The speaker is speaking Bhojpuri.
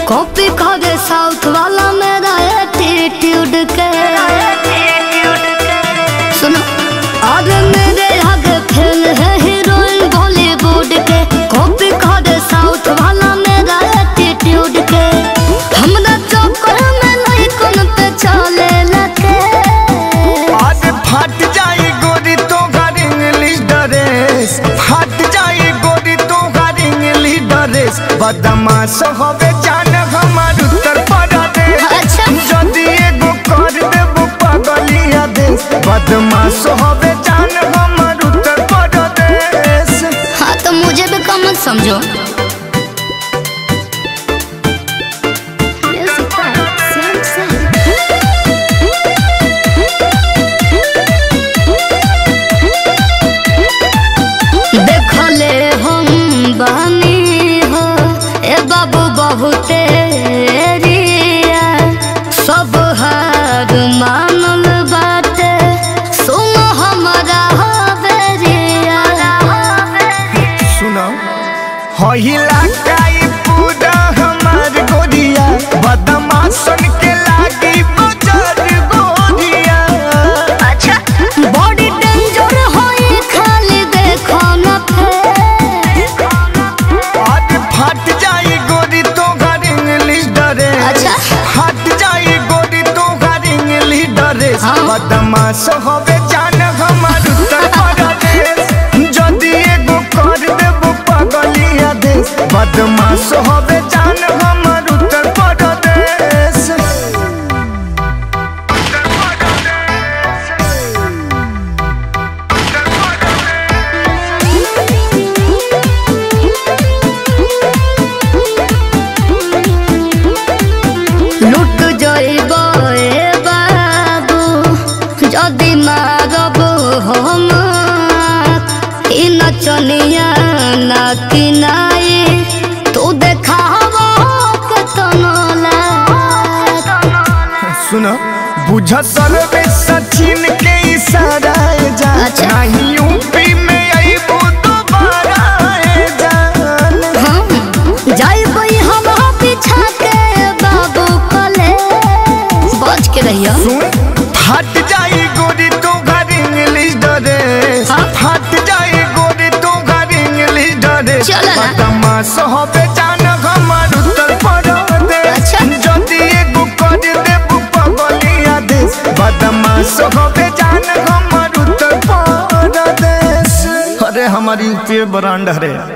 कॉपी करे साउथ वाला मेरा एटीट्यूड के सुनो और मेरे आगे फेल है हीरोइन बॉलीवुड के कॉपी करे साउथ वाला मेरा एटीट्यूड के हमरा चक्कर में लाइकन पे चले लगे आज फट जाए गोरी तो घर इंग्लिश ड्रेस फट जाए गोरी तो घर इंग्लिश ड्रेस बदमाश होवे जान हमार उत्तर प्रदेश जदि एगो कर देबो पगलिया देश बदमाश होवे जान हमार उत्तर प्रदेश। हाँ तो मुझे भी कम मत समझो। देखले हम बहनी हो ए बाबू बहुते सब हार मानल बाटे सुनो हमारा हवेरिया सुनो होइला काई पूरा हमार गोरिया बदमाशन के लागी बजर गोरिया। अच्छा बॉडी डेंजर होई खाली देखो न आज फट जाए गोरी तो घर इंग्लिश ड्रेस अच्छा फट जाए गोरी तो घर इंग्लिश ड्रेस बदमाश होवे जान हमार उत्तर प्रदेश जदि एगो कर देबो पगलिया देश बदमाश होवे जान हमार उत्तर प्रदेश। लुट जाइबो ए बाबू जदि मारब हम इ नचनिया ना किनाई तू देखाबो केतनो सुनो बुझ सरवे सचिन के इशारा जा अच्छा। नहीं यूपी में आईबो दोबारा जान जाइबो हम पीछा के बाबू कले बच के रहियो। सुन फट जाए गोरी तो घर इंग्लिश ड्रेस फट जाए गोरी तो घर इंग्लिश ड्रेस चलो ना। बदमाश होवे जान हमार उत्तर प्रदेश जदि एगो कर देबो पगलिया देश बदमाश होवे जान हमार उत्तर प्रदेश। अरे हमारी यूपी ब्रांड है।